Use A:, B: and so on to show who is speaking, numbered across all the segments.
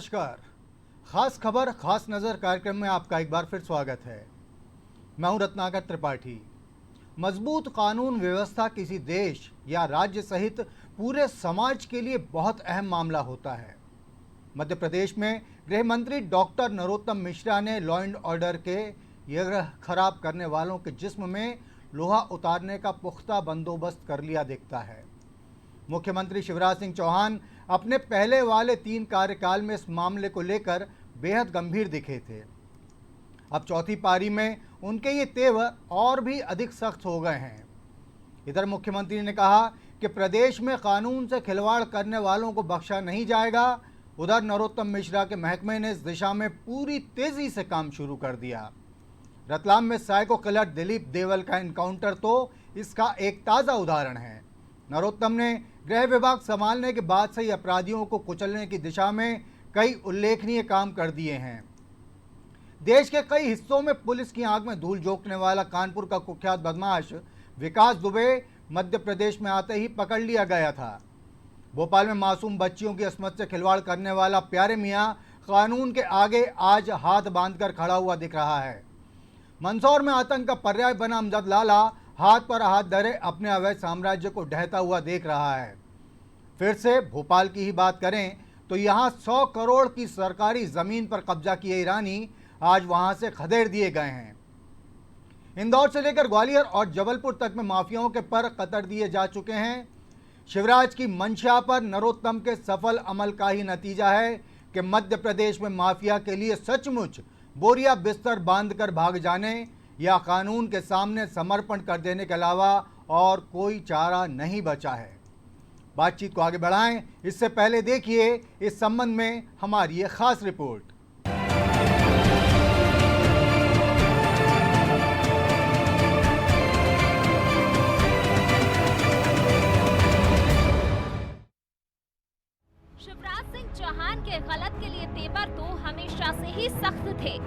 A: नमस्कार। खास खबर खास नज़र कार्यक्रम में आपका एक बार फिर स्वागत है। मैं हूं रत्नाकर त्रिपाठी। मजबूत कानून व्यवस्था किसी देश या राज्य सहित पूरे समाज के लिए बहुत अहम मामला होता है। मध्य प्रदेश में गृह मंत्री डॉक्टर नरोत्तम मिश्रा ने लॉ एंड ऑर्डर के ये खराब करने वालों के जिस्म में लोहा उतारने का पुख्ता बंदोबस्त कर लिया दिखता है। मुख्यमंत्री शिवराज सिंह चौहान अपने पहले वाले 3 कार्यकाल में इस मामले को लेकर बेहद गंभीर दिखे थे। अब चौथी पारी में उनके ये तेवर और भी अधिक सख्त हो गए हैं। इधर मुख्यमंत्री ने कहा कि प्रदेश में कानून से खिलवाड़ करने वालों को बख्शा नहीं जाएगा। उधर नरोत्तम मिश्रा के महकमे ने इस दिशा में पूरी तेजी से काम शुरू कर दिया। रतलाम में साइको किलर दिलीप देवल का एनकाउंटर तो इसका एक ताज़ा उदाहरण है। नरोत्तम ने गृह विभाग संभालने के बाद से ही अपराधियों को कुचलने की दिशा में कई उल्लेखनीय काम कर दिए हैं। देश के कई हिस्सों में पुलिस की आंख में धूल झोंकने वाला कानपुर का कुख्यात बदमाश विकास दुबे मध्य प्रदेश में आते ही पकड़ लिया गया था। भोपाल में मासूम बच्चियों की अस्मत से खिलवाड़ करने वाला प्यारे मियां कानून के आगे आज हाथ बांधकर खड़ा हुआ दिख रहा है। मंदसौर में आतंक का पर्याय बना अमजद लाला हाथ पर हाथ धरे अपने अवैध साम्राज्य को ढहता हुआ देख रहा है। फिर से भोपाल की ही बात करें तो यहाँ 100 करोड़ की सरकारी जमीन पर कब्जा किए ईरानी आज वहां से खदेड़ दिए गए हैं। इंदौर से लेकर ग्वालियर और जबलपुर तक में माफियाओं के पर कतर दिए जा चुके हैं। शिवराज की मंशा पर नरोत्तम के सफल अमल का ही नतीजा है कि मध्य प्रदेश में माफिया के लिए सचमुच बोरिया बिस्तर बांधकर भाग जाने या कानून के सामने समर्पण कर देने के अलावा और कोई चारा नहीं बचा है। बातचीत को आगे बढ़ाएं, इससे पहले देखिए इस संबंध में हमारी ये खास रिपोर्ट।
B: शिवराज सिंह चौहान के गलत के लिए तेवर तो हमेशा से ही सख्त थे,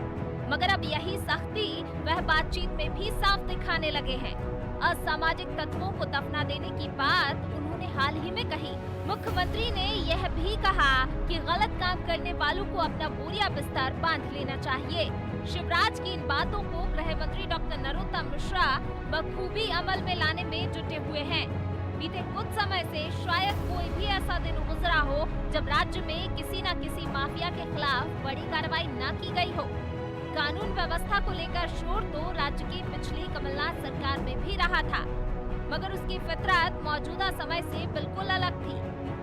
B: मगर अब यही सख्ती वह बातचीत में भी साफ दिखाने लगे हैं। असामाजिक तत्वों को दफना देने की बात उन्होंने हाल ही में कही। मुख्यमंत्री ने यह भी कहा कि गलत काम करने वालों को अपना बोरिया बिस्तर बांध लेना चाहिए। शिवराज की इन बातों को गृह मंत्री डॉक्टर नरोत्तम मिश्रा बखूबी अमल में लाने में जुटे हुए हैं। बीते कुछ समय से शायद कोई भी ऐसा दिन गुजरा हो जब राज्य में किसी न किसी माफिया के खिलाफ बड़ी कार्रवाई न की गई हो। कानून व्यवस्था को लेकर शोर तो राज्य की पिछली कमलनाथ सरकार में भी रहा था, मगर उसकी फितरत मौजूदा समय से बिल्कुल अलग थी।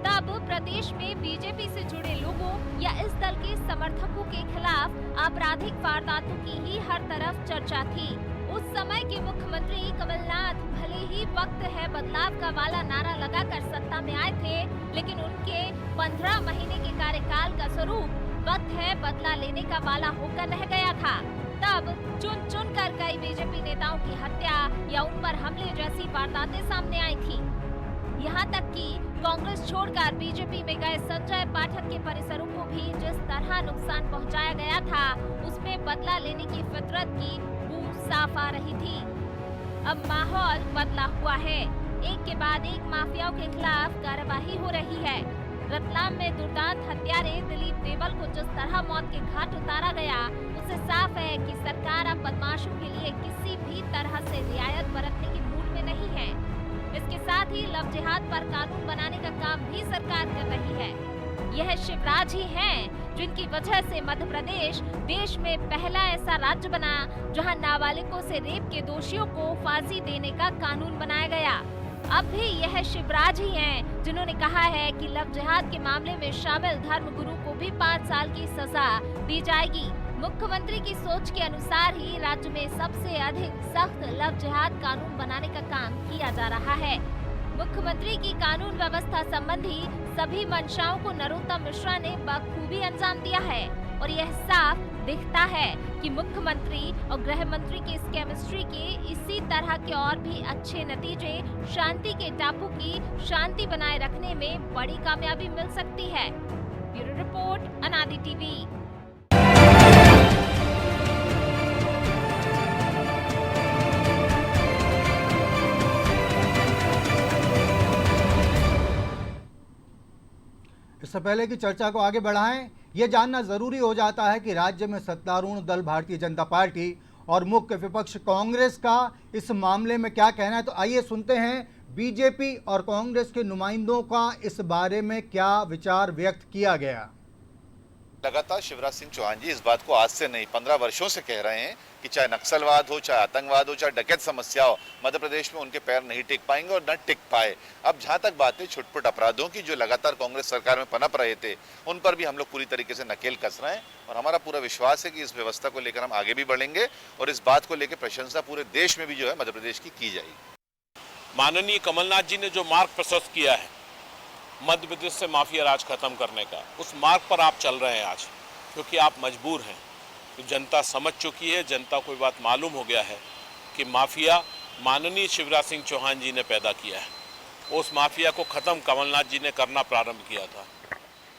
B: तब प्रदेश में बीजेपी से जुड़े लोगों या इस दल के समर्थकों के खिलाफ आपराधिक वारदातों की ही हर तरफ चर्चा थी। उस समय के मुख्यमंत्री कमलनाथ भले ही वक्त है बदलाव का वाला नारा लगाकर सत्ता में आए थे, लेकिन उनके 15 महीने के कार्यकाल का स्वरूप वक्त है बदला लेने का वाला होकर रह गया था। तब चुन चुन कर कई बीजेपी नेताओं की हत्या या उन पर हमले जैसी वारदातें सामने आई थी। यहाँ तक कि कांग्रेस छोड़कर बीजेपी में गए संजय पाठक के परिसरों को भी जिस तरह नुकसान पहुँचाया गया था, उसमें बदला लेने की फितरत की बू साफ आ रही थी। अब माहौल बदला हुआ है। एक के बाद एक माफियाओं के खिलाफ कार्यवाही हो रही है। रतलाम में दुर्दांत हत्यारे दिलीप देवल को जिस तरह मौत के घाट उतारा गया, उससे साफ है कि सरकार अब बदमाशों के लिए किसी भी तरह से रियायत बरतने की मूड में नहीं है। इसके साथ ही लव जिहाद पर कानून बनाने का काम भी सरकार कर रही है। यह शिवराज ही हैं जिनकी वजह से मध्य प्रदेश देश में पहला ऐसा राज्य बना जहां नाबालिगों से रेप के दोषियों को फांसी देने का कानून बनाया गया। अब भी यह शिवराज ही हैं जिन्होंने कहा है कि लव जिहाद के मामले में शामिल धर्मगुरु को भी 5 साल की सजा दी जाएगी। मुख्यमंत्री की सोच के अनुसार ही राज्य में सबसे अधिक सख्त लव जिहाद कानून बनाने का काम किया जा रहा है। मुख्यमंत्री की कानून व्यवस्था संबंधी सभी मंशाओं को नरोत्तम मिश्रा ने बखूबी अंजाम दिया है और यह साफ दिखता है कि मुख्यमंत्री और गृह मंत्री की इस केमिस्ट्री के इसी तरह के और भी अच्छे नतीजे शांति के टापू की शांति बनाए रखने में बड़ी कामयाबी मिल सकती है। ब्यूरो रिपोर्ट, अनादि टीवी।
A: इससे पहले कि चर्चा को आगे बढ़ाएं, ये जानना जरूरी हो जाता है कि राज्य में सत्तारूढ़ दल भारतीय जनता पार्टी और मुख्य विपक्ष कांग्रेस का इस मामले में क्या कहना है। तो आइए सुनते हैं बीजेपी और कांग्रेस के नुमाइंदों का इस बारे में क्या विचार व्यक्त किया गया।
C: लगातार शिवराज सिंह चौहान जी इस बात को आज से नहीं 15 वर्षों से कह रहे हैं कि चाहे नक्सलवाद हो, चाहे आतंकवाद हो, चाहे डकैत समस्या हो, मध्य प्रदेश में उनके पैर नहीं टिक पाएंगे और न टिक पाए। अब जहां तक बात है छुटपुट अपराधों की जो लगातार कांग्रेस सरकार में पनप रहे थे, उन पर भी हम लोग पूरी तरीके से नकेल कस रहे हैं और हमारा पूरा विश्वास है कि इस व्यवस्था को लेकर हम आगे भी बढ़ेंगे और इस बात को लेकर प्रशंसा पूरे देश में भी जो है मध्य प्रदेश की जाएगी।
D: माननीय कमलनाथ जी ने जो मार्ग प्रशस्त किया है मध्य प्रदेश से माफिया राज खत्म करने का, उस मार्ग पर आप चल रहे हैं आज, क्योंकि आप मजबूर हैं। तो जनता समझ चुकी है, जनता को बात मालूम हो गया है कि माफिया माननीय शिवराज सिंह चौहान जी ने पैदा किया है। उस माफिया को खत्म कमलनाथ जी ने करना प्रारंभ किया था।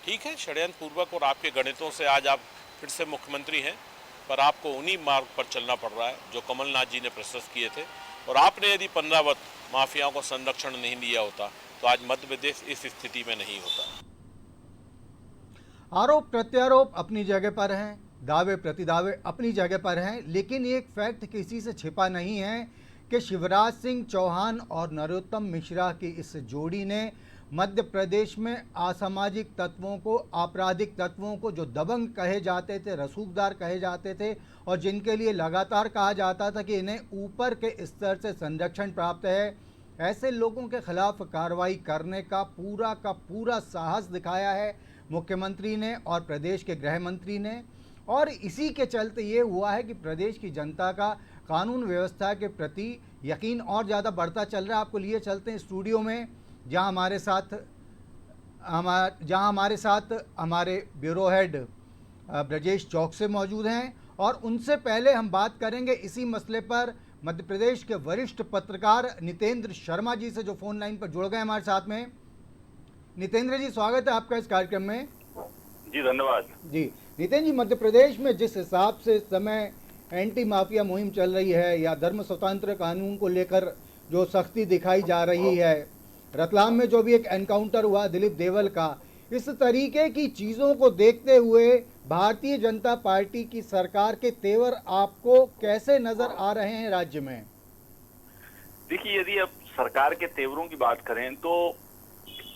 D: ठीक है, षड्यंत्र पूर्वक और आपके गणितों से आज आप फिर से मुख्यमंत्री हैं, पर आपको उन्हीं मार्ग पर चलना पड़ रहा है जो कमलनाथ जी ने प्रशस्त किए थे। और आपने यदि 15 वर्ष माफियाओं को संरक्षण नहीं दिया होता तो आज मध्य प्रदेश इस स्थिति में नहीं होता।
A: आरोप प्रत्यारोप अपनी जगह पर हैं, दावे प्रतिदावे अपनी जगह पर हैं, लेकिन एक फैक्ट किसी से छिपा नहीं है कि शिवराज सिंह चौहान और नरोत्तम मिश्रा की इस जोड़ी ने मध्य प्रदेश में असामाजिक तत्वों को, आपराधिक तत्वों को, जो दबंग कहे जाते थे, रसूखदार कहे जाते थे और जिनके लिए लगातार कहा जाता था कि इन्हें ऊपर के स्तर से संरक्षण प्राप्त है, ऐसे लोगों के खिलाफ कार्रवाई करने का पूरा साहस दिखाया है मुख्यमंत्री ने और प्रदेश के गृह मंत्री ने। और इसी के चलते ये हुआ है कि प्रदेश की जनता का कानून व्यवस्था के प्रति यकीन और ज़्यादा बढ़ता चल रहा है। आपको लिए चलते हैं स्टूडियो में, जहां हमारे साथ हमारे ब्यूरो हेड ब्रजेश चौक से मौजूद हैं और उनसे पहले हम बात करेंगे इसी मसले पर मध्य प्रदेश के वरिष्ठ पत्रकार नितेंद्र शर्मा जी से, जो फ़ोन लाइन पर जुड़ गए हमारे साथ में। नितेंद्र जी, स्वागत है आपका इस कार्यक्रम में।
E: जी धन्यवाद।
A: जी नितेंद्र जी, मध्य प्रदेश में जिस हिसाब से इस समय एंटी माफिया मुहिम चल रही है या धर्म स्वतंत्र कानून को लेकर जो सख्ती दिखाई जा रही है, रतलाम में जो भी एक एनकाउंटर हुआ दिलीप देवल का, इस तरीके की चीज़ों को देखते हुए भारतीय जनता पार्टी की सरकार के तेवर आपको कैसे नजर आ रहे हैं राज्य में?
E: देखिए, यदि अब सरकार के तेवरों की बात करें तो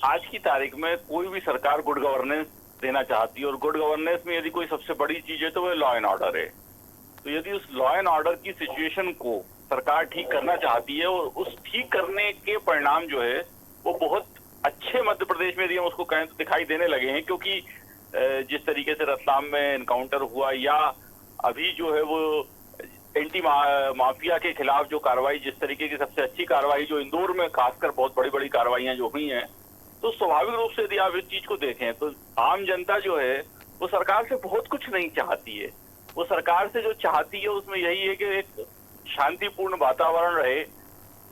E: आज की तारीख में कोई भी सरकार गुड गवर्नेंस देना चाहती है और गुड गवर्नेंस में यदि कोई सबसे बड़ी चीज है तो वो लॉ एंड ऑर्डर है। तो यदि उस लॉ एंड ऑर्डर की सिचुएशन को सरकार ठीक करना चाहती है और उस ठीक करने के परिणाम जो है वो बहुत अच्छे मध्य प्रदेश में यदि हम उसको कहें तो दिखाई देने लगे हैं, क्योंकि जिस तरीके से रतलाम में एनकाउंटर हुआ या अभी जो है वो एंटी माफिया के खिलाफ जो कार्रवाई, जिस तरीके की सबसे अच्छी कार्रवाई जो इंदौर में खासकर बहुत बड़ी बड़ी कार्रवाइयां जो हुई हैं, तो स्वाभाविक रूप से यदि आप इस चीज को देखें तो आम जनता जो है वो सरकार से बहुत कुछ नहीं चाहती है। वो सरकार से जो चाहती है उसमें यही है कि एक शांतिपूर्ण वातावरण रहे,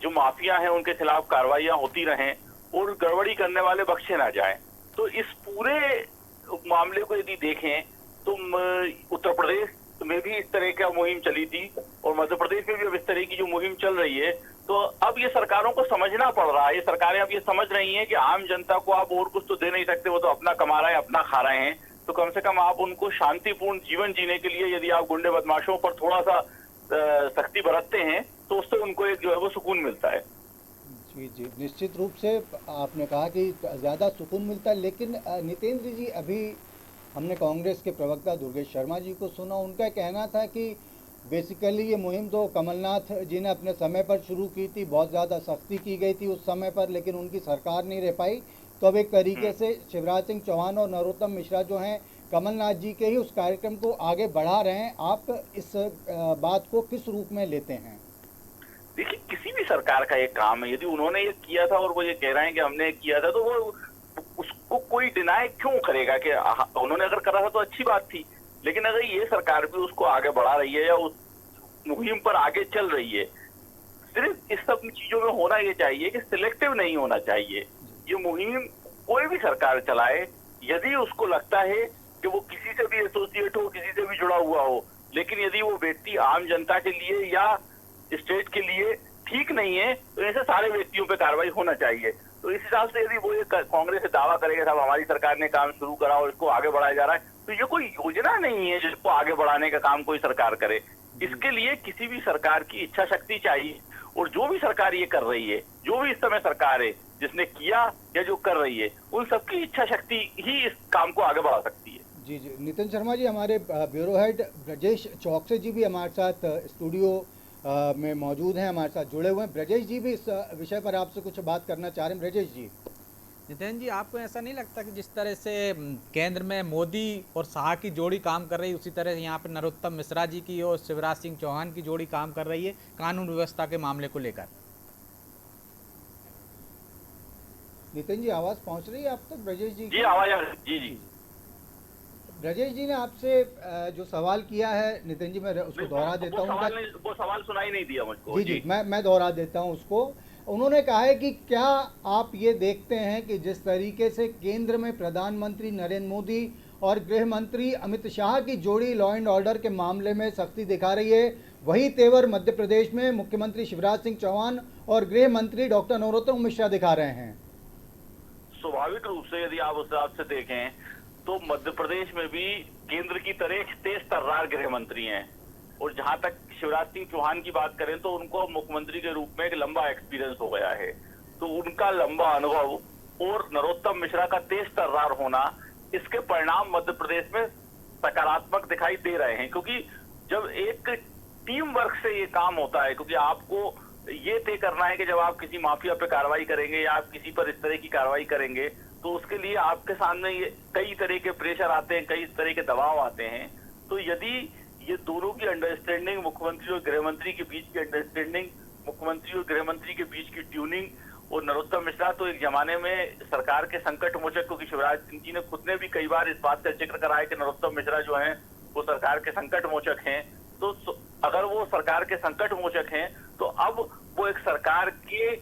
E: जो माफिया हैं उनके खिलाफ कार्रवाइयां होती रहें और गड़बड़ी करने वाले बख्शे ना जाएं। तो इस पूरे मामले को यदि देखें तो उत्तर प्रदेश में भी इस तरह का मुहिम चली थी और मध्य प्रदेश में भी अब इस तरह की जो मुहिम चल रही है, तो अब ये सरकारों को समझना पड़ रहा है। ये सरकारें अब ये समझ रही हैं कि आम जनता को आप और कुछ तो दे नहीं सकते, वो तो अपना कमा रहे हैं, अपना खा रहे हैं, तो कम से कम आप उनको शांतिपूर्ण जीवन जीने के लिए यदि आप गुंडे बदमाशों पर थोड़ा सा सख्ती बरतते हैं तो उससे उनको एक जो है वो सुकून मिलता है।
A: जी जी, निश्चित रूप से आपने कहा कि ज़्यादा सुकून मिलता है, लेकिन नितेंद्र जी, अभी हमने कांग्रेस के प्रवक्ता दुर्गेश शर्मा जी को सुना, उनका कहना था कि बेसिकली ये मुहिम तो कमलनाथ जी ने अपने समय पर शुरू की थी, बहुत ज़्यादा सख्ती की गई थी उस समय पर, लेकिन उनकी सरकार नहीं रह पाई। तो अब एक तरीके से शिवराज सिंह चौहान और नरोत्तम मिश्रा जो हैं कमलनाथ जी के ही उस कार्यक्रम को आगे बढ़ा रहे हैं। आप इस बात को किस रूप में लेते हैं?
E: देखिए, किसी भी सरकार का ये काम है, यदि उन्होंने ये किया था और वो ये कह रहे हैं कि हमने किया था, तो वो उसको कोई डिनाई क्यों करेगा कि उन्होंने अगर करा था तो अच्छी बात थी। लेकिन अगर ये सरकार भी उसको आगे बढ़ा रही है या उस मुहिम पर आगे चल रही है, सिर्फ इस सब चीजों में होना ये चाहिए कि सिलेक्टिव नहीं होना चाहिए। ये मुहिम कोई भी सरकार चलाए, यदि उसको लगता है कि वो किसी से भी एसोसिएट हो, किसी से भी जुड़ा हुआ हो, लेकिन यदि वो व्यक्ति आम जनता के लिए या स्टेट के लिए ठीक नहीं है, तो ऐसे सारे व्यक्तियों पे कार्रवाई होना चाहिए। तो इस हिसाब से यदि वो ये कांग्रेस से दावा करेगा साहब हमारी सरकार ने काम शुरू करा और इसको आगे बढ़ाया जा रहा है, तो ये कोई योजना नहीं है जिसको आगे बढ़ाने का काम कोई सरकार करे। इसके लिए किसी भी सरकार की इच्छा शक्ति चाहिए, और जो भी सरकार ये कर रही है, जो भी इस समय सरकार है जिसने किया या जो कर रही है, उन सबकी इच्छा शक्ति ही इस काम को आगे बढ़ा सकती है।
A: जी जी, नितिन शर्मा जी, हमारे ब्यूरो हेड ब्रजेश चौकसे जी भी हमारे साथ स्टूडियो में मौजूद हैं, हमारे साथ जुड़े हुए हैं। ब्रजेश जी भी इस विषय पर आपसे कुछ बात करना चाह रहे हैं। ब्रजेश जी।
F: नितिन जी, आपको ऐसा नहीं लगता कि जिस तरह से केंद्र में मोदी और शाह की जोड़ी काम कर रही है, उसी तरह यहाँ पे नरोत्तम मिश्रा जी की और शिवराज सिंह चौहान की जोड़ी काम कर रही है कानून व्यवस्था के मामले को लेकर?
A: नितिन जी, आवाज़ पहुँच रही है आप तक? ब्रजेश जी
E: जी आवाज जी जी।
A: ब्रजेश जी ने आपसे जो सवाल किया है, नितिन जी मैं उसको दोहरा देता हूँ।
E: वो सवाल सुनाई नहीं दिया मुझको।
A: जी जी, मैं दोहरा देता हूँ उसको। उन्होंने कहा है कि क्या आप ये देखते हैं कि जिस तरीके से केंद्र में प्रधानमंत्री नरेंद्र मोदी और गृह मंत्री अमित शाह की जोड़ी लॉ एंड ऑर्डर के मामले में सख्ती दिखा रही है, वही तेवर मध्य प्रदेश में मुख्यमंत्री शिवराज सिंह चौहान और गृह मंत्री डॉक्टर नरोत्तम मिश्रा दिखा रहे हैं?
E: स्वाभाविक रूप से यदि आप उस हिसाब से देखें तो मध्य प्रदेश में भी केंद्र की तरह तेज तर्रार गृह मंत्री हैं, और जहां तक शिवराज सिंह चौहान की बात करें तो उनको मुख्यमंत्री के रूप में एक लंबा एक्सपीरियंस हो गया है, तो उनका लंबा अनुभव और नरोत्तम मिश्रा का तेज तर्रार होना, इसके परिणाम मध्य प्रदेश में सकारात्मक दिखाई दे रहे हैं। क्योंकि जब एक टीम वर्क से ये काम होता है, क्योंकि आपको ये तय करना है कि जब आप किसी माफिया पे कार्रवाई करेंगे या आप किसी पर इस तरह की कार्रवाई करेंगे, तो उसके लिए आपके सामने ये कई तरह के प्रेशर आते हैं, कई तरह के दबाव आते हैं। तो यदि ये दोनों की अंडरस्टैंडिंग, मुख्यमंत्री और गृह मंत्री के बीच की अंडरस्टैंडिंग, मुख्यमंत्री और गृह मंत्री के बीच की ट्यूनिंग, और नरोत्तम मिश्रा तो एक जमाने में सरकार के संकट मोचक, क्योंकि शिवराज सिंह जी ने खुद ने भी कई बार इस बात का जिक्र करा है कि नरोत्तम मिश्रा जो हैं वो सरकार के संकट मोचक हैं। तो अगर वो सरकार के संकट मोचक हैं तो अब वो एक सरकार के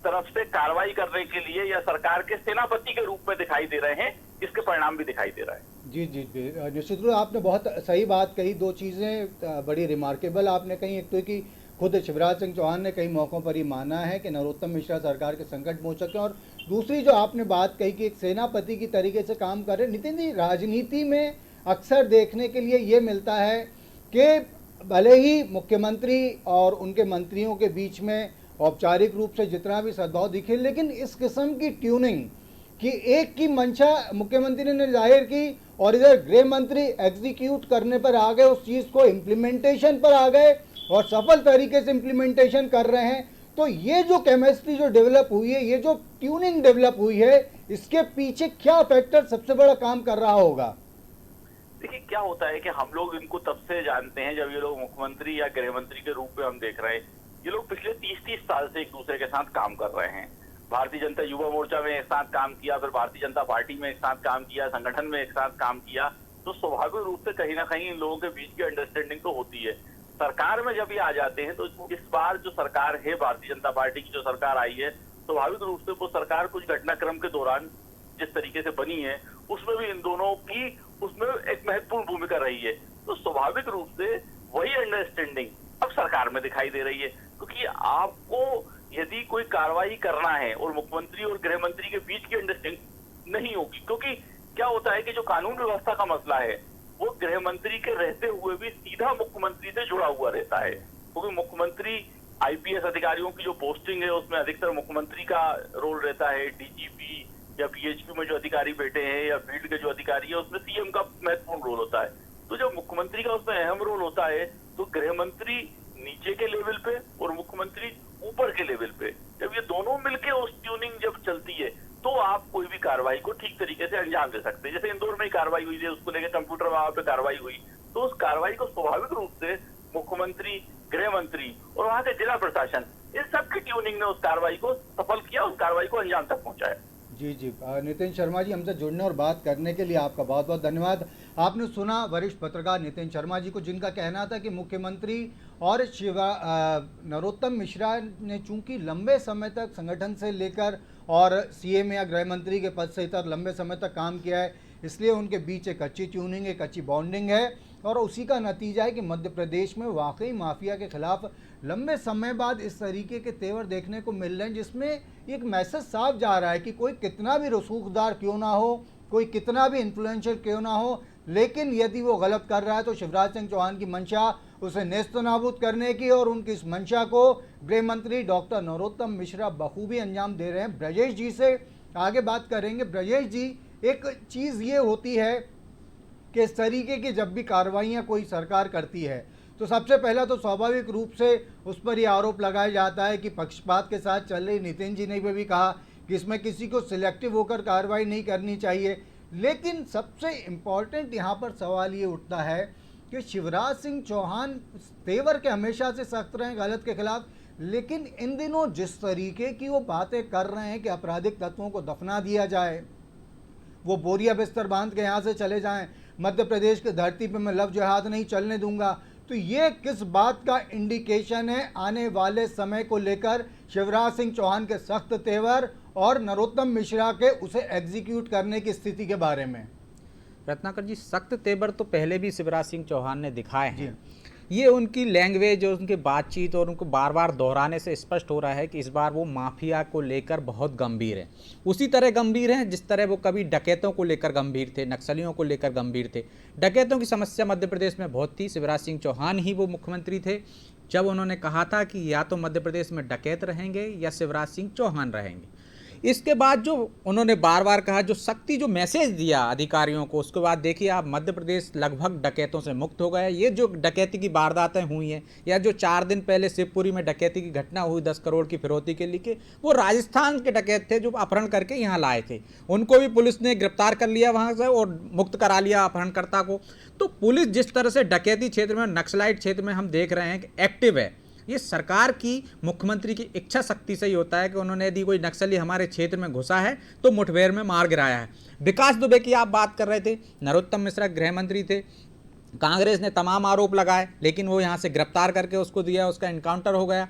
E: तरफ से कार्रवाई करने के लिए या सरकार के सेनापति के रूप में दिखाई दे रहे हैं, इसके परिणाम भी दिखाई दे रहा है।
A: जी जी, निश्चित रूप आपने बहुत सही बात कही। दो चीज़ें बड़ी रिमार्केबल आपने कही। एक तो कि खुद शिवराज सिंह चौहान ने कई मौक़ों पर ही माना है कि नरोत्तम मिश्रा सरकार के संकट मोचक हैं, और दूसरी जो आपने बात कही कि एक सेनापति की तरीके से काम कर रहे हैं। नितिन जी, राजनीति में अक्सर देखने के लिए ये मिलता है कि भले ही मुख्यमंत्री और उनके मंत्रियों के बीच में औपचारिक रूप से जितना भी सद्भाव दिखे, लेकिन इस किस्म की ट्यूनिंग कि एक की मंशा मुख्यमंत्री ने जाहिर की और इधर गृह मंत्री एग्जीक्यूट करने पर आ गए, उस चीज़ को इम्प्लीमेंटेशन पर आ गए और सफल तरीके से इम्प्लीमेंटेशन कर रहे हैं। तो ये जो केमिस्ट्री जो डेवलप हुई है, ये जो ट्यूनिंग डेवलप हुई है, इसके पीछे क्या फैक्टर सबसे बड़ा काम कर रहा होगा?
E: देखिए क्या होता है कि हम लोग इनको तब से जानते हैं जब ये लोग मुख्यमंत्री या गृह मंत्री के रूप में हम देख रहे हैं। ये लोग पिछले 30-30 साल से एक दूसरे के साथ काम कर रहे हैं। भारतीय जनता युवा मोर्चा में एक साथ काम किया, फिर भारतीय जनता पार्टी में एक साथ काम किया, संगठन में एक साथ काम किया। तो स्वाभाविक रूप से कहीं ना कहीं इन लोगों के बीच की अंडरस्टैंडिंग तो होती है। सरकार में जब ये आ जाते हैं तो इस बार जो सरकार है, भारतीय जनता पार्टी की जो सरकार आई है, स्वाभाविक रूप से वो सरकार कुछ घटनाक्रम के दौरान जिस तरीके से बनी है, उसमें भी इन दोनों की उसमें एक महत्वपूर्ण भूमिका रही है। तो स्वाभाविक रूप से वही अंडरस्टैंडिंग अब सरकार में दिखाई दे रही है, क्योंकि आपको यदि कोई कार्रवाई करना है और मुख्यमंत्री और गृह मंत्री के बीच की अंडरस्टैंडिंग नहीं होगी, क्योंकि क्या होता है कि जो कानून व्यवस्था का मसला है वो गृह मंत्री के रहते हुए भी सीधा मुख्यमंत्री से जुड़ा हुआ रहता है, क्योंकि मुख्यमंत्री आईपीएस अधिकारियों की जो पोस्टिंग है उसमें अधिकतर मुख्यमंत्री का रोल रहता है। डीजीपी या पीएचक्यू में जो अधिकारी बैठे हैं या फील्ड के जो अधिकारी है उसमें सीएम का महत्वपूर्ण रोल होता है। तो जब मुख्यमंत्री का उसमें अहम रोल होता है तो गृह मंत्री नीचे के लेवल पे और मुख्यमंत्री ऊपर के लेवल पे, जब ये दोनों मिलके उस ट्यूनिंग जब चलती है तो आप कोई भी कार्रवाई को ठीक तरीके से अंजाम दे सकते हैं। जैसे इंदौर में ही कार्रवाई हुई थी, उसको लेकर कंप्यूटर वहां पे कार्रवाई हुई, तो उस कार्रवाई को स्वाभाविक रूप से मुख्यमंत्री, गृह मंत्री और वहां के जिला प्रशासन, इस सबकी ट्यूनिंग ने उस कार्रवाई को सफल किया, उस कार्रवाई को अंजाम तक पहुंचाया।
A: जी जी, नितिन शर्मा जी, हमसे जुड़ने और बात करने के लिए आपका बहुत बहुत धन्यवाद। आपने सुना वरिष्ठ पत्रकार नितिन शर्मा जी को, जिनका कहना था कि मुख्यमंत्री और नरोत्तम मिश्रा ने चूंकि लंबे समय तक संगठन से लेकर और सीएम या गृह मंत्री के पद से तक लंबे समय तक काम किया है, इसलिए उनके बीच एक अच्छी ट्यूनिंग, एक अच्छी बॉन्डिंग है, और उसी का नतीजा है कि मध्य प्रदेश में वाकई माफिया के खिलाफ लंबे समय बाद इस तरीके के तेवर देखने को मिल रहे हैं जिसमें एक मैसेज साफ जा रहा है कि कोई कितना भी रसूखदार क्यों ना हो, कोई कितना भी इन्फ्लुएंशियल क्यों ना हो, लेकिन यदि वो गलत कर रहा है तो शिवराज सिंह चौहान की मंशा उसे नेस्तनाबूद करने की, और उनकी इस मंशा को गृह मंत्री डॉक्टर नरोत्तम मिश्रा बखूबी अंजाम दे रहे हैं। ब्रजेश जी से आगे बात करेंगे। ब्रजेश जी, एक चीज़ ये होती है कि इस तरीके की जब भी कार्रवाइयाँ कोई सरकार करती है तो सबसे पहला तो स्वाभाविक रूप से उस पर यह आरोप लगाया जाता है कि पक्षपात के साथ चल रही। नितिन जी ने भी कहा कि इसमें किसी को सिलेक्टिव होकर कार्रवाई नहीं करनी चाहिए, लेकिन सबसे इम्पॉर्टेंट यहाँ पर सवाल ये उठता है कि शिवराज सिंह चौहान तेवर के हमेशा से सख्त रहे गलत के खिलाफ, लेकिन इन दिनों जिस तरीके की वो बातें कर रहे हैं कि आपराधिक तत्वों को दफना दिया जाए, वो बोरिया बिस्तर बांध के यहाँ से चले जाएं, मध्य प्रदेश की धरती पर मैं लव जिहाद नहीं चलने दूंगा, तो ये किस बात का इंडिकेशन है आने वाले समय को लेकर शिवराज सिंह चौहान के सख्त तेवर और नरोत्तम मिश्रा के उसे एग्जीक्यूट करने की स्थिति के बारे में?
F: रत्नाकर जी, सख्त तेवर तो पहले भी शिवराज सिंह चौहान ने दिखाए हैं। ये उनकी लैंग्वेज और उनकी बातचीत और उनको बार बार दोहराने से स्पष्ट हो रहा है कि इस बार वो माफिया को लेकर बहुत गंभीर हैं। उसी तरह गंभीर हैं जिस तरह वो कभी डकैतों को लेकर गंभीर थे, नक्सलियों को लेकर गंभीर थे। डकैतों की समस्या मध्य प्रदेश में बहुत थी। शिवराज सिंह चौहान ही वो मुख्यमंत्री थे जब उन्होंने कहा था कि या तो मध्य प्रदेश में डकैत रहेंगे या शिवराज सिंह चौहान रहेंगे। इसके बाद जो उन्होंने बार बार कहा, जो सख्ती जो मैसेज दिया अधिकारियों को, उसके बाद देखिए आप मध्य प्रदेश लगभग डकैतों से मुक्त हो गया। ये जो डकैती की वारदातें हुई हैं या जो 4 दिन पहले शिवपुरी में डकैती की घटना हुई 10 करोड़ की फिरौती के लिए, वो राजस्थान के डकैत थे जो अपहरण करके यहाँ लाए थे। उनको भी पुलिस ने गिरफ्तार कर लिया वहाँ से और मुक्त करा लिया अपहरणकर्ता को। तो पुलिस जिस तरह से डकैती क्षेत्र में, नक्सलाइट क्षेत्र में हम देख रहे हैं कि एक्टिव है, ये सरकार की, मुख्यमंत्री की इच्छा शक्ति से ही होता है कि उन्होंने यदि कोई नक्सली हमारे क्षेत्र में घुसा है तो मुठभेड़ में मार गिराया है। विकास दुबे की आप बात कर रहे थे, नरोत्तम मिश्रा गृह मंत्री थे, कांग्रेस ने तमाम आरोप लगाए लेकिन वो यहाँ से गिरफ्तार करके उसको दिया, उसका इनकाउंटर हो गया।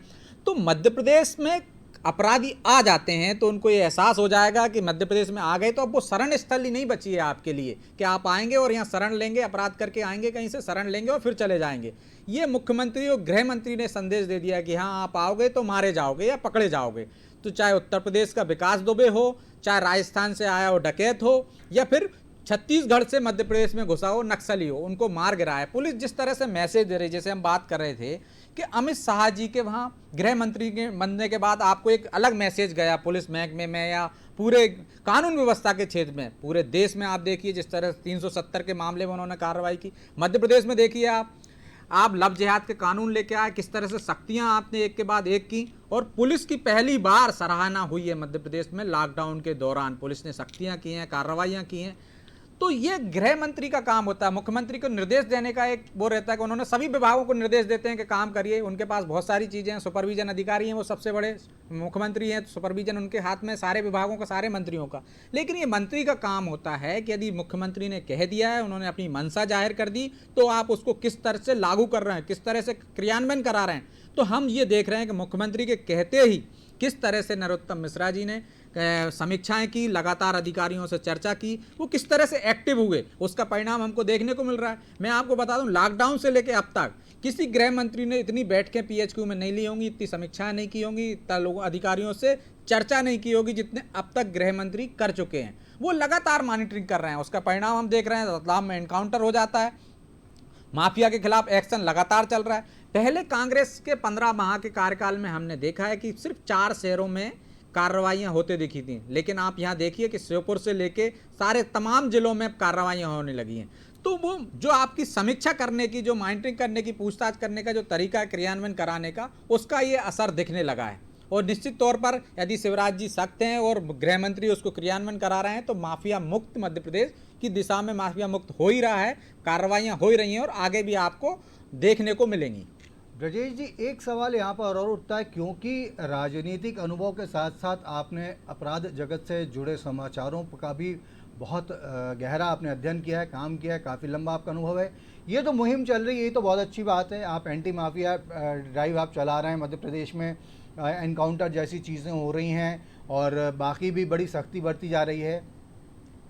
F: तो मध्य प्रदेश में अपराधी आ जाते हैं तो उनको ये एहसास हो जाएगा कि मध्य प्रदेश में आ गए तो अब वो शरण स्थल ही नहीं बची है आपके लिए कि आप आएंगे और यहाँ शरण लेंगे, अपराध करके आएंगे कहीं से, शरण लेंगे और फिर चले जाएंगे। ये मुख्यमंत्री और गृह मंत्री ने संदेश दे दिया कि हाँ आप आओगे तो मारे जाओगे या पकड़े जाओगे। तो चाहे उत्तर प्रदेश का विकास दुबे हो, चाहे राजस्थान से आया हो डकैत हो, या फिर छत्तीसगढ़ से मध्य प्रदेश में घुसा हो नक्सली हो, उनको मार गिराया। पुलिस जिस तरह से मैसेज दे रही, जैसे हम बात कर रहे थे कि अमित शाह जी के वहाँ गृह मंत्री के बनने के बाद आपको एक अलग मैसेज गया पुलिस महकमे में या पूरे कानून व्यवस्था के क्षेत्र में, पूरे देश में। आप देखिए जिस तरह 370 के मामले में उन्होंने कार्रवाई की, मध्य प्रदेश में देखिए आप लव जिहाद के कानून लेके आए, किस तरह से सख्तियां आपने एक के बाद एक की। और पुलिस की पहली बार सराहना हुई है मध्य प्रदेश में, लॉकडाउन के दौरान पुलिस ने सख्तियां की हैं, कार्रवाइयां की हैं। तो ये गृह मंत्री का काम होता है। मुख्यमंत्री को निर्देश देने का एक वो रहता है कि उन्होंने सभी विभागों को निर्देश देते हैं कि काम करिए, उनके पास बहुत सारी चीज़ें हैं, सुपरविजन अधिकारी हैं, वो सबसे बड़े मुख्यमंत्री हैं, तो सुपरविजन उनके हाथ में सारे विभागों का, सारे मंत्रियों का। लेकिन ये मंत्री का काम होता है कि यदि मुख्यमंत्री ने कह दिया है, उन्होंने अपनी मंशा जाहिर कर दी, तो आप उसको किस तरह से लागू कर रहे हैं, किस तरह से क्रियान्वयन करा रहे हैं। तो हम ये देख रहे हैं कि मुख्यमंत्री के कहते ही किस तरह से नरोत्तम मिश्रा जी ने समीक्षाएं की, लगातार अधिकारियों से चर्चा की, वो किस तरह से एक्टिव हुए, उसका परिणाम हमको देखने को मिल रहा है। मैं आपको बता दूं, लॉकडाउन से लेकर अब तक किसी गृह मंत्री ने इतनी बैठकें पीएचक्यू में नहीं ली होंगी, इतनी समीक्षाएं नहीं की होंगी, इतना लोगों अधिकारियों से चर्चा नहीं की होगी जितने अब तक गृह मंत्री कर चुके हैं। वो लगातार मॉनिटरिंग कर रहे हैं, उसका परिणाम हम देख रहे हैं। रतलाम में एनकाउंटर हो जाता है, माफिया के खिलाफ एक्शन लगातार चल रहा है। पहले कांग्रेस के 15 माह के कार्यकाल में हमने देखा है कि सिर्फ 4 शहरों में कार्रवाइयां होते दिखी थी, लेकिन आप यहां देखिए कि श्योपुर से लेके सारे तमाम जिलों में कार्रवाइयां होने लगी हैं। तो वो जो आपकी समीक्षा करने की, जो मॉनिटरिंग करने की, पूछताछ करने का जो तरीका है क्रियान्वयन कराने का, उसका ये असर दिखने लगा है। और निश्चित तौर पर यदि शिवराज जी सख्त हैं और गृह मंत्री उसको क्रियान्वयन करा रहे हैं तो माफिया मुक्त मध्य प्रदेश की दिशा में माफिया मुक्त हो ही रहा है, कार्रवाइयाँ हो ही रही हैं और आगे भी आपको देखने को मिलेंगी।
A: ब्रजेश जी, एक सवाल यहाँ पर और उठता है, क्योंकि राजनीतिक अनुभव के साथ साथ आपने अपराध जगत से जुड़े समाचारों का भी बहुत गहरा आपने अध्ययन किया है, काम किया है, काफ़ी लंबा आपका अनुभव है। ये तो मुहिम चल रही है, ये तो बहुत अच्छी बात है, आप एंटी माफिया ड्राइव आप चला रहे हैं मध्य प्रदेश में, एनकाउंटर जैसी चीज़ें हो रही हैं और बाकी भी बड़ी सख्ती बरती जा रही है।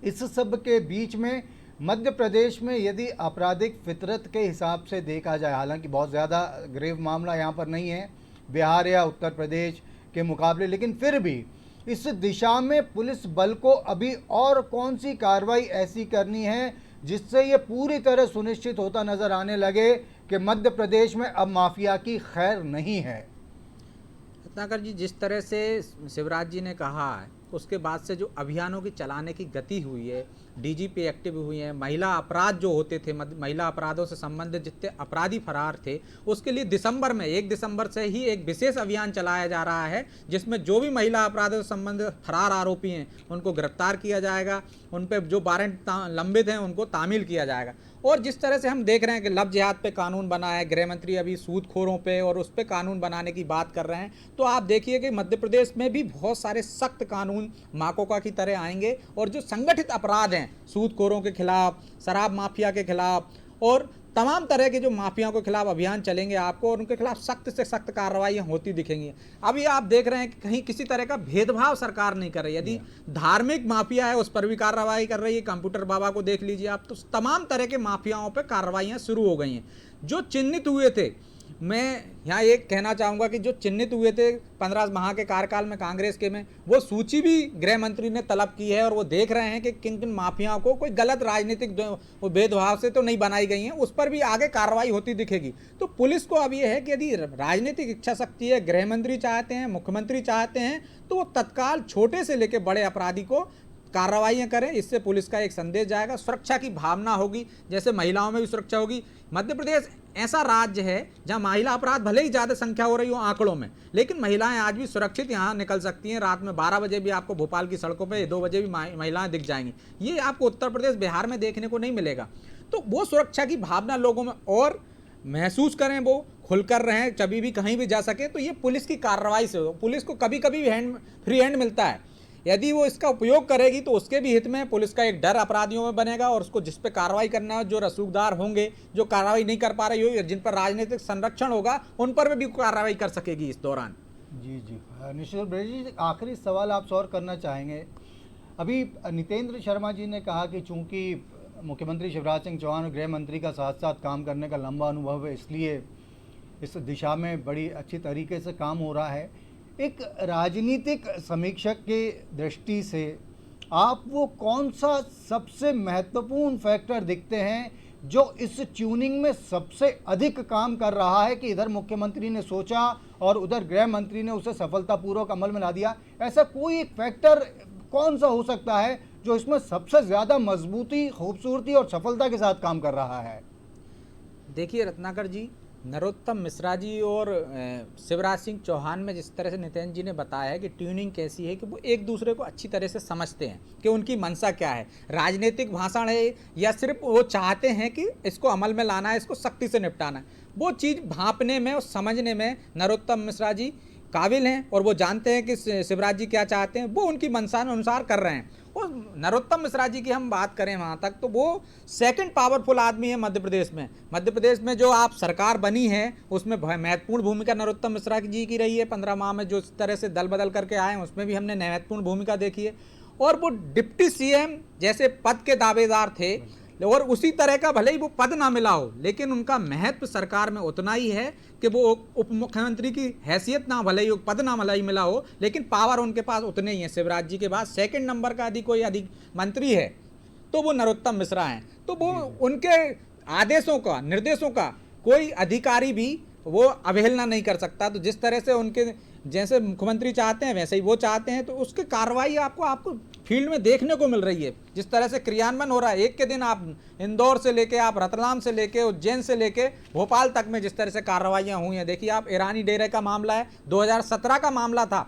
A: इस सब के बीच में मध्य प्रदेश में यदि आपराधिक फितरत के हिसाब से देखा जाए, हालांकि बहुत ज़्यादा ग्रेव मामला यहाँ पर नहीं है बिहार या उत्तर प्रदेश के मुकाबले, लेकिन फिर भी इस दिशा में पुलिस बल को अभी और कौन सी कार्रवाई ऐसी करनी है जिससे ये पूरी तरह सुनिश्चित होता नज़र आने लगे कि मध्य प्रदेश में अब माफिया की खैर नहीं है?
F: रत्नाकर जी, जिस तरह से शिवराज जी ने कहा है, उसके बाद से जो अभियानों की चलाने की गति हुई है, डीजीपी एक्टिव हुई है, महिला अपराध जो होते थे, महिला अपराधों से संबंधित जितने अपराधी फरार थे, उसके लिए दिसंबर में 1 दिसंबर से ही एक विशेष अभियान चलाया जा रहा है, जिसमें जो भी महिला अपराधों से संबंधित फरार आरोपी हैं उनको गिरफ्तार किया जाएगा, उन पर जो वारंट लंबित हैं उनको तामील किया जाएगा। और जिस तरह से हम देख रहे हैं कि लव जिहाद पे कानून बना है, गृह मंत्री अभी सूदखोरों पे और उस पे कानून बनाने की बात कर रहे हैं, तो आप देखिए कि मध्य प्रदेश में भी बहुत सारे सख्त कानून माकोका की तरह आएंगे और जो संगठित अपराध हैं, सूदखोरों के खिलाफ, शराब माफिया के खिलाफ और तमाम तरह के जो माफियाओं के खिलाफ अभियान चलेंगे आपको, और उनके खिलाफ सख्त से सख्त कार्रवाइयाँ होती दिखेंगी। अभी आप देख रहे हैं कि कहीं किसी तरह का भेदभाव सरकार नहीं कर रही। यदि धार्मिक माफिया है उस पर भी कार्रवाई कर रही है, कंप्यूटर बाबा को देख लीजिए आप, तो तमाम तरह के माफियाओं पर कार्रवाइयाँ शुरू हो गई हैं। जो चिन्हित हुए थे, मैं यहाँ एक कहना चाहूँगा कि जो चिन्हित हुए थे 15 माह के कार्यकाल में कांग्रेस के में, वो सूची भी गृह मंत्री ने तलब की है और वो देख रहे हैं कि किन किन माफियाओं को कोई गलत राजनीतिक भेदभाव से तो नहीं बनाई गई हैं, उस पर भी आगे कार्रवाई होती दिखेगी। तो पुलिस को अब ये है कि यदि राजनीतिक इच्छा शक्ति है, गृह मंत्री चाहते हैं, मुख्यमंत्री चाहते हैं, तो वो तत्काल छोटे से लेकर बड़े अपराधी को कार्रवाइयाँ करें। इससे पुलिस का एक संदेश जाएगा, सुरक्षा की भावना होगी, जैसे महिलाओं में भी सुरक्षा होगी। मध्य प्रदेश ऐसा राज्य है जहां महिला अपराध भले ही ज़्यादा संख्या हो रही हो आंकड़ों में, लेकिन महिलाएं आज भी सुरक्षित यहां निकल सकती हैं। रात में 12 बजे भी आपको भोपाल की सड़कों पे 2 बजे भी महिलाएं दिख जाएंगी। ये आपको उत्तर प्रदेश, बिहार में देखने को नहीं मिलेगा। तो वो सुरक्षा की भावना लोगों में और महसूस करें, वो खुलकर रहें, कभी भी कहीं भी जा सके। तो ये पुलिस की कार्रवाई से हो। पुलिस को कभी कभी फ्री हैंड मिलता है, यदि वो इसका उपयोग करेगी तो उसके भी हित में पुलिस का एक डर अपराधियों में बनेगा और उसको जिस पे कार्रवाई करना है, जो रसूखदार होंगे, जो कार्रवाई नहीं कर पा रही होगी, जिन पर राजनीतिक संरक्षण होगा, उन पर भी कार्रवाई कर सकेगी इस दौरान।
A: जी जी, निश्चित। ब्रजेश जी, आखिरी सवाल आपसे और करना चाहेंगे। अभी नितेंद्र शर्मा जी ने कहा कि चूंकि मुख्यमंत्री शिवराज सिंह चौहान और गृह मंत्री का साथ साथ काम करने का लंबा अनुभव है, इसलिए इस दिशा में बड़ी अच्छी तरीके से काम हो रहा है। एक राजनीतिक समीक्षक के दृष्टि से आप वो कौन सा सबसे महत्वपूर्ण फैक्टर दिखते हैं जो इस ट्यूनिंग में सबसे अधिक काम कर रहा है कि इधर मुख्यमंत्री ने सोचा और उधर गृह मंत्री ने उसे सफलतापूर्वक अमल में ला दिया? ऐसा कोई एक फैक्टर कौन सा हो सकता है जो इसमें सबसे ज़्यादा मजबूती, खूबसूरती और सफलता के साथ काम कर रहा है?
F: देखिए रत्नाकर जी, नरोत्तम मिश्रा जी और शिवराज सिंह चौहान में जिस तरह से नितिन जी ने बताया है कि ट्यूनिंग कैसी है कि वो एक दूसरे को अच्छी तरह से समझते हैं कि उनकी मंशा क्या है, राजनीतिक भाषण है या सिर्फ वो चाहते हैं कि इसको अमल में लाना है, इसको सख्ती से निपटाना है। वो चीज़ भांपने में और समझने में नरोत्तम मिश्रा जी काबिल हैं और वो जानते हैं कि शिवराज जी क्या चाहते हैं, वो उनकी मंशा अनुसार कर रहे हैं। और नरोत्तम मिश्रा जी की हम बात करें वहाँ तक, तो वो सेकंड पावरफुल आदमी है मध्य प्रदेश में। मध्य प्रदेश में जो आप सरकार बनी है उसमें महत्वपूर्ण भूमिका नरोत्तम मिश्रा जी की रही है। 15 माह में जो तरह से दल बदल करके आए हैं उसमें भी हमने महत्वपूर्ण भूमिका देखी है। और वो डिप्टी सीएम जैसे पद के दावेदार थे और उसी तरह का भले ही वो पद ना मिला हो, लेकिन उनका महत्व सरकार में उतना ही है कि वो उप मुख्यमंत्री की हैसियत ना भले ही पद ना भले ही मिला हो, लेकिन पावर उनके पास उतने ही है। शिवराज जी के बाद सेकंड नंबर का यदि कोई अधिक मंत्री है तो वो नरोत्तम मिश्रा हैं। तो वो उनके आदेशों का, निर्देशों का कोई अधिकारी भी वो अवहेलना नहीं कर सकता। तो जिस तरह से उनके जैसे मुख्यमंत्री चाहते हैं वैसे ही वो चाहते हैं, तो उसकी कार्रवाई आपको फील्ड में देखने को मिल रही है। जिस तरह से क्रियान्वयन हो रहा है, एक के दिन आप इंदौर से लेके, आप रतलाम से लेके, उज्जैन से लेके भोपाल तक में जिस तरह से कार्रवाइयाँ हुई हैं। देखिए आप, ईरानी डेरे का मामला है, 2017 का मामला था,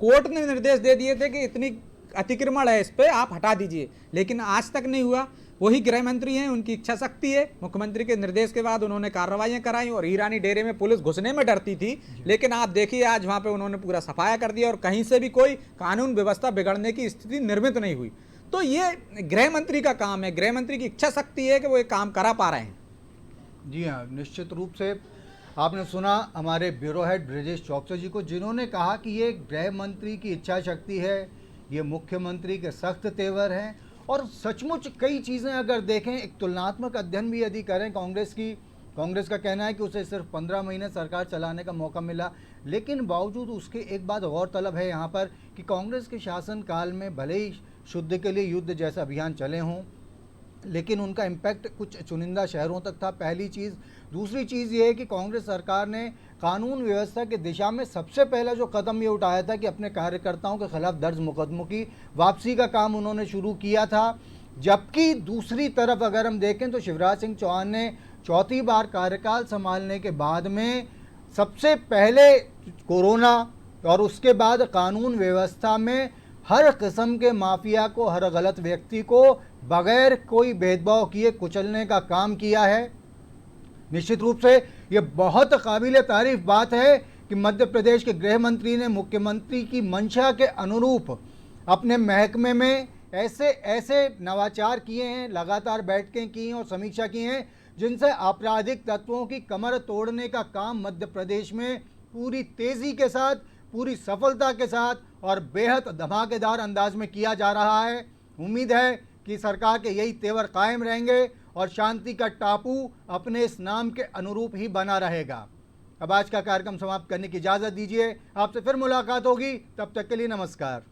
F: कोर्ट ने निर्देश दे दिए थे कि इतनी अतिक्रमण है, इस पर आप हटा दीजिए, लेकिन आज तक नहीं हुआ। वही गृह मंत्री हैं, उनकी इच्छा शक्ति है, मुख्यमंत्री के निर्देश के बाद उन्होंने कार्रवाइयां कराई और ईरानी डेरे में पुलिस घुसने में डरती थी, लेकिन आप देखिए आज वहां पे उन्होंने पूरा सफाया कर दिया और कहीं से भी कोई कानून व्यवस्था बिगड़ने की स्थिति निर्मित नहीं हुई। तो ये गृह मंत्री का काम है, गृह मंत्री की इच्छा शक्ति है कि वो ये काम करा पा रहे हैं।
A: जी हाँ, निश्चित रूप से आपने सुना हमारे ब्यूरो हेड ब्रजेश चौकसी जी को, जिन्होंने कहा कि ये गृह मंत्री की इच्छा शक्ति है, ये मुख्यमंत्री के सख्त तेवर हैं और सचमुच कई चीज़ें अगर देखें, एक तुलनात्मक अध्ययन भी यदि करें कांग्रेस का कहना है कि उसे सिर्फ 15 महीने सरकार चलाने का मौका मिला, लेकिन बावजूद उसके एक बात गौरतलब है यहाँ पर कि कांग्रेस के शासनकाल में भले ही शुद्ध के लिए युद्ध जैसे अभियान चले हों, लेकिन उनका इम्पैक्ट कुछ चुनिंदा शहरों तक था, पहली चीज़। दूसरी चीज़ ये है कि कांग्रेस सरकार ने कानून व्यवस्था की दिशा में सबसे पहला जो कदम ये उठाया था कि अपने कार्यकर्ताओं के खिलाफ दर्ज मुकदमों की वापसी का काम उन्होंने शुरू किया था। जबकि दूसरी तरफ अगर हम देखें तो शिवराज सिंह चौहान ने चौथी बार कार्यकाल संभालने के बाद में सबसे पहले कोरोना और उसके बाद कानून व्यवस्था में हर किस्म के माफिया को, हर गलत व्यक्ति को बगैर कोई भेदभाव किए कुचलने का काम किया है। निश्चित रूप से ये बहुत काबिल तारीफ बात है कि मध्य प्रदेश के गृह मंत्री ने मुख्यमंत्री की मंशा के अनुरूप अपने महकमे में ऐसे नवाचार किए हैं, लगातार बैठकें की हैं और समीक्षा की हैं, जिनसे आपराधिक तत्वों की कमर तोड़ने का काम मध्य प्रदेश में पूरी तेज़ी के साथ, पूरी सफलता के साथ और बेहद धमाकेदार अंदाज में किया जा रहा है। उम्मीद है कि सरकार के यही तेवर कायम रहेंगे और शांति का टापू अपने इस नाम के अनुरूप ही बना रहेगा। अब आज का कार्यक्रम समाप्त करने की इजाज़त दीजिए, आपसे फिर मुलाकात होगी, तब तक के लिए नमस्कार।